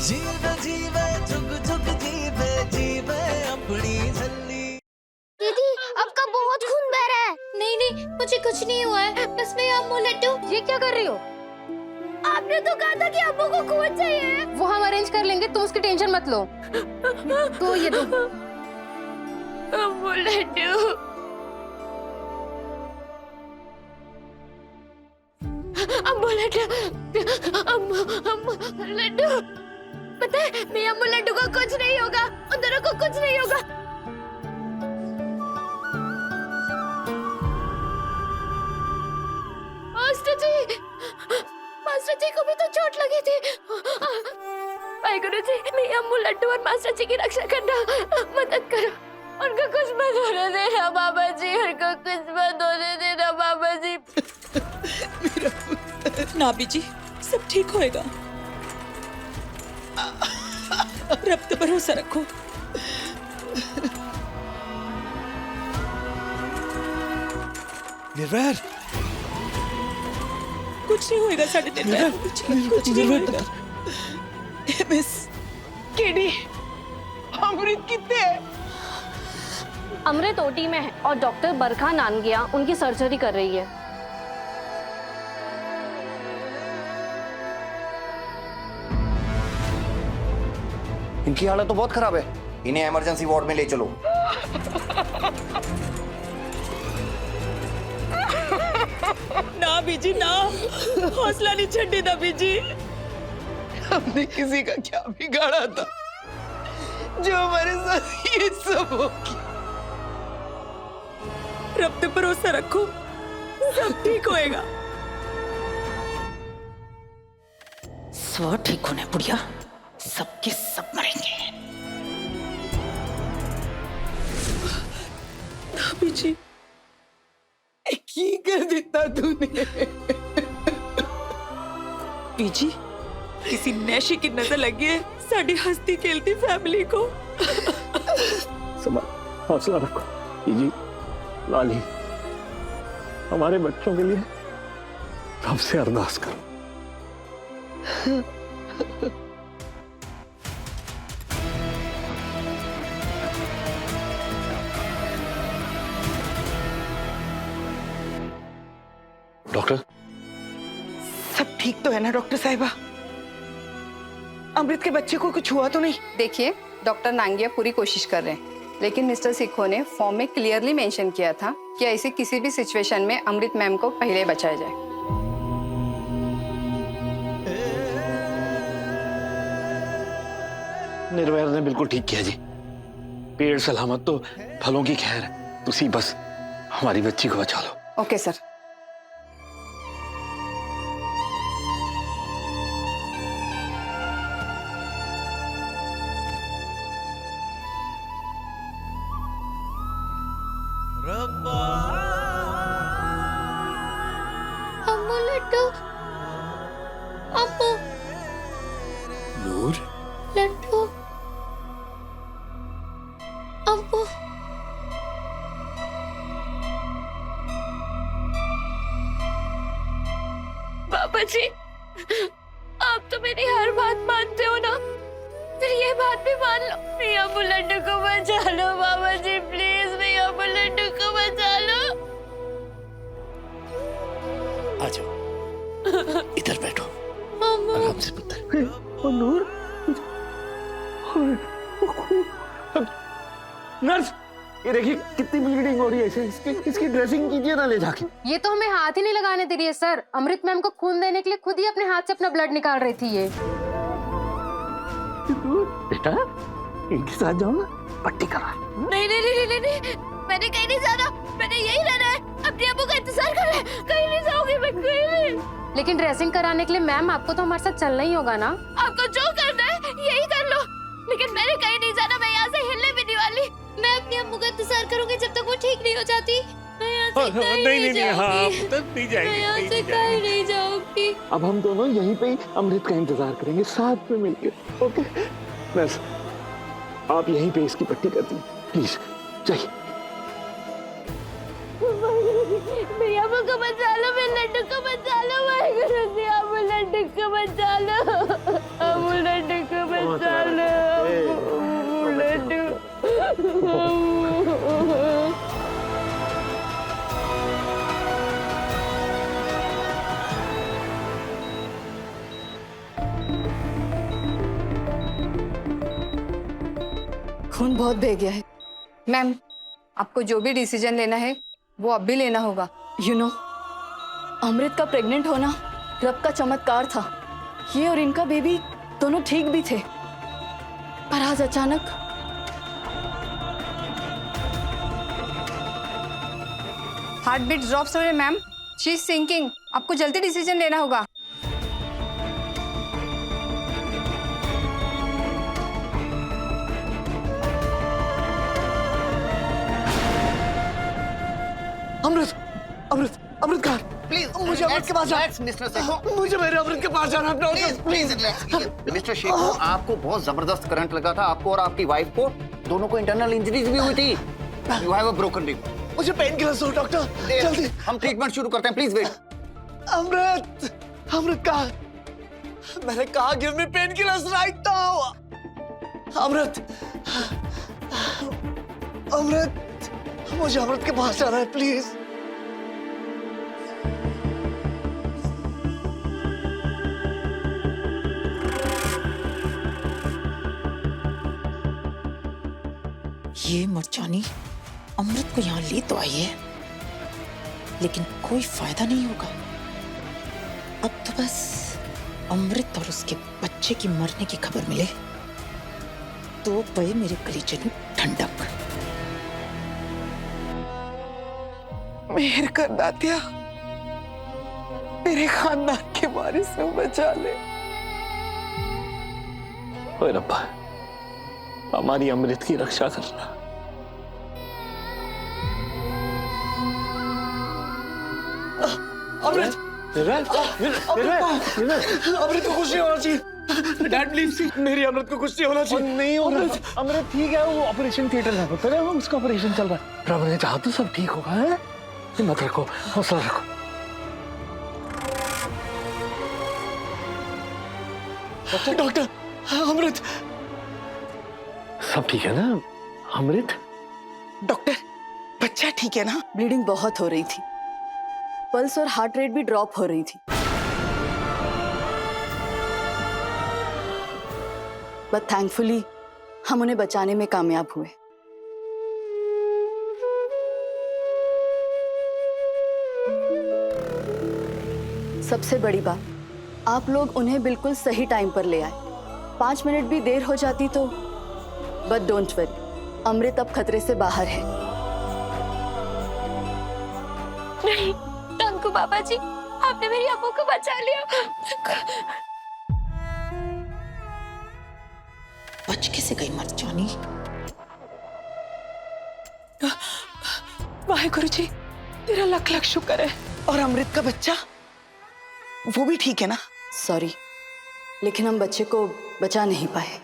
जीवे जीवे जुग जुग जीवे जीवे अपनी झल्ली। दीदी आपका बहुत खून बह रहा है। नहीं नहीं, मुझे कुछ नहीं हुआ है, बस मैं अम्मू लड्डू। ये क्या कर रही हो? आपने तो कहा था कि अम्मू को खून चाहिए। वो हम अरेंज कर लेंगे, तुम उसकी टेंशन मत लो। तो ये दो। अम्मू लड्डू, अम्मू लड्डू, अम्मू लड्डू। पता है, मैं अम्मू लड्डू को कुछ नहीं होगा, उन दोनों को कुछ नहीं होगा। मास्टर जी को भी तो चोट लगी थी। वाहेगुरु जी, मैं अम्मू लड्डू और मास्टर जी की रक्षा करना, मदद करो। उनको कुछ मत होने देना बाबा जी, उनको कुछ मत होने देना बाबा जी। मेरा पुत्र। नाभी जी, सब ठीक होएगा। रब पे भरोसा रखो। निर्वैर, कुछ नहीं होएगा साढ़े दिन में। कुछ नहीं होएगा। मिस केडी, अमृत कितने है? अमृत ओटी में है और डॉक्टर बरखा नानगिया उनकी सर्जरी कर रही है। इनकी हालत तो बहुत खराब है, इन्हें इमरजेंसी वार्ड में ले चलो। ना बीजी ना, हौसला नहीं छड्डे दा बीजी। हमने किसी का क्या बिगाड़ा था जो हमारे साथ ये सब हो गया? रब पे भरोसा रखो, सब ठीक होएगा। सब ठीक होने बुढ़िया, सबके सब मरेंगे। नाभी जी, की कर देता तूने? बीजी, किसी नैशी की नजर लगी है साड़ी हंसती खेलती फैमिली को। हौसला रखो जी, लाली, हमारे बच्चों के लिए रब से अरदास करो। डॉक्टर, सब ठीक तो है ना डॉक्टर साहिबा? अमृत के बच्चे को कुछ हुआ तो नहीं? देखिए, डॉक्टर नांगिया पूरी कोशिश कर रहे हैं, लेकिन मिस्टर सिक्खो ने फॉर्म में क्लियरली मेंशन किया था कि ऐसी किसी भी सिचुएशन में अमृत मैम को पहले बचाया जाए। निर्वैर ने बिल्कुल ठीक किया जी। पेड़ सलामत तो फलों की खैर है। तुसी बस हमारी बच्ची को बचा लो। Okay sir. अम्मू लड्डू, अम्मू नूर, लड्डू, अम्मू। बाबा जी, आप तो मेरी हर बात मानते हो ना, फिर ये बात भी मान लो। मैं अम्मू लड्डू को बचा लो बाबा जी, प्लीज, मैं अम्मू लड्डू को बचा लो। आ जाओ, इधर बैठो, आराम से पुत्र। नूर, नर्स, ये देखिए कितनी ब्लीडिंग हो रही है इसे। इसकी ड्रेसिंग कीजिए ना ले जाके। ये तो हमें हाथ ही नहीं लगाने दे रही है सर। अमृत मैम को खून देने के लिए खुद ही अपने हाथ से अपना ब्लड निकाल रही थी ये। बेटा, इनके साथ जाओ ना, पट्टी करा। नहीं नहीं नहीं नहीं नहीं, मैंने कहीं नहीं जाना, मैंने यही रहना है। अपने अब्बू का इंतजार कर रहे हैं, कहीं नहीं जाऊंगी मैं, कहीं नहीं। लेकिन ड्रेसिंग कराने के लिए मैम आपको तो हमारे साथ चलना ही होगा ना। आपको जो करना है यही कर लो, लेकिन मैंने कहीं नहीं जाना। मैं यहाँ से हिलने भी नहीं वाली। मैं अपनी अम्मू का इंतजार करूंगी जब तक वो ठीक नहीं हो जाती। मैं यहाँ से कहीं नहीं जाऊंगी। मैं यहाँ से कहीं नहीं जाऊंगी। अब हम दोनों यहीं पे ही अमृत का इंतजार करेंगे, साथ में मिलके। ओके नर्स, आप यहीं पे इसकी पट्टी कर दी प्लीज, चाहिए। मेरी अम्मू को बचा लो, मेरे लड्डू को बचा लो, वाहेगुरु जी, अम्मू लड्डू को बचा लो, अम्मू लड्डू को बचा खून बहुत बह गया है। मैम, आपको जो भी डिसीजन लेना है वो अब भी लेना होगा। यू नो, अमृत का प्रेग्नेंट होना रब का चमत्कार था। ये और इनका बेबी दोनों ठीक भी थे, पर आज अचानक हार्ट बीट ड्रॉप्स हो रहे मैम, शी इज सिंकिंग। आपको जल्दी डिसीजन लेना होगा। अमृत अमृत अमृत कहाँ? प्लीज मुझे अमृत के पास जाना। मिस्टर शेखो, मुझे मेरे अमृत के पास जाना है। Please please relax. मिस्टर शेखो, आपको बहुत जबरदस्त करंट लगा था। आपको और आपकी वाइफ को दोनों को इंटरनल इंजरीज भी हुई थी। You have a broken rib. मुझे पेन किलर दो डॉक्टर, जल्दी। हम ट्रीटमेंट शुरू करते हैं, प्लीज वेट। अमृत अमृत कहाँ? मैंने कहा give me pain killers right now. अमृत अमृत, मुझे अमृत के पास जाना है प्लीज। ये मर्चानी अमृत को यहाँ ले तो आई है, लेकिन कोई फायदा नहीं होगा। अब तो बस अमृत और उसके बच्चे की मरने की खबर मिले तो पे मेरे कलीजे में ठंडक। मेहर कर दातिया, मेरे खानदान के वारिस में बचा ले। ओए रब्बा, हमारी अमृत की रक्षा करना। अमृत अमृत को कुछ नहीं होना चाहिए। डैड प्लीज, मेरी अमृत को कुछ नहीं होना चाहिए। नहीं हो रहा अमृत, ठीक है, वो ऑपरेशन थिएटर में पता है, उसका ऑपरेशन चल रहा है। प्रभु ने चाहा तो सब ठीक होगा। है, हिम्मत रखो, हौसला रखो। डॉक्टर, अमृत सब ठीक है ना? अमृत डॉक्टर, बच्चा ठीक है ना? ब्लीडिंग बहुत हो रही थी, पल्स और हार्ट रेट भी ड्रॉप हो रही थी, बट थैंकफुली हम उन्हें बचाने में कामयाब हुए। सबसे बड़ी बात, आप लोग उन्हें बिल्कुल सही टाइम पर ले आए। 5 मिनट भी देर हो जाती तो, बट डोंट वरी, अमृत अब खतरे से बाहर है। नहीं, टंकू बाबा जी, आपने मेरी अम्मू को बचा लिया। बच कैसे गई मर्चानी? वाहेगुरु जी, तेरा लख लख शुक्र है। और अमृत का बच्चा, वो भी ठीक है ना? सॉरी, लेकिन हम बच्चे को बचा नहीं पाए।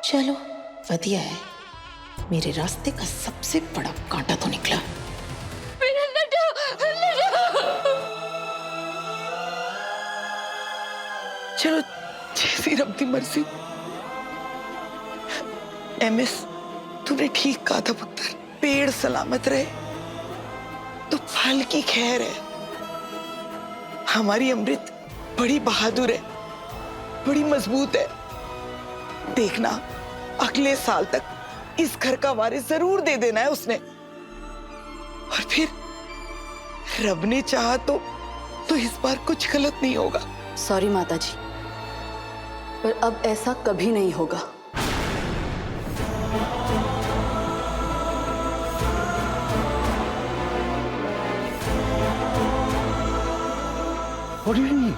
चलो वधिया है, मेरे रास्ते का सबसे बड़ा कांटा तो निकला। मेरा लड्डू, चलो, जैसी रब दी मर्जी। एमएस, तूने ठीक कहा था पुत्र। पेड़ सलामत रहे तो फल की खैर है। हमारी अमृत बड़ी बहादुर है, बड़ी मजबूत है। देखना, अगले साल तक इस घर का वारिस जरूर दे देना है उसने। और फिर रब ने चाहा तो इस बार कुछ गलत नहीं होगा। सॉरी माता जी, पर अब ऐसा कभी नहीं होगा। What do you mean?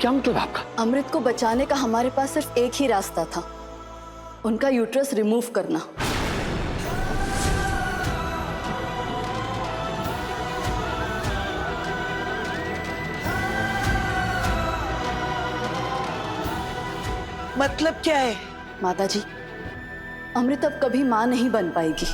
क्या मतलब आपका? अमृत को बचाने का हमारे पास सिर्फ एक ही रास्ता था, उनका यूट्रस रिमूव करना। मतलब क्या है? माता जी, अमृत अब कभी मां नहीं बन पाएगी।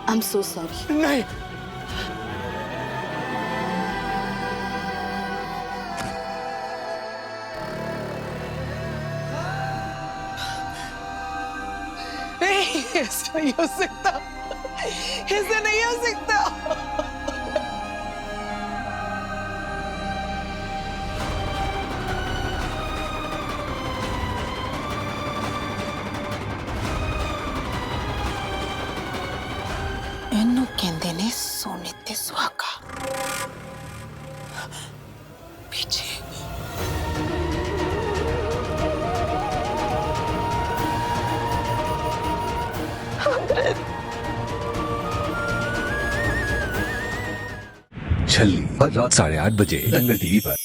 I am so sorry. नहीं, नहीं, ऐसा नहीं हो सकता, ऐसा नहीं हो सकता। ਇਹਨੂੰ ਕਹਿੰਦੇ ਨੇ ਸੋਨੇ ਤੇ ਸੁਹਾਗਾ। पीछे छल्ली हर रात 8:30 बजे दंगल टीवी पर।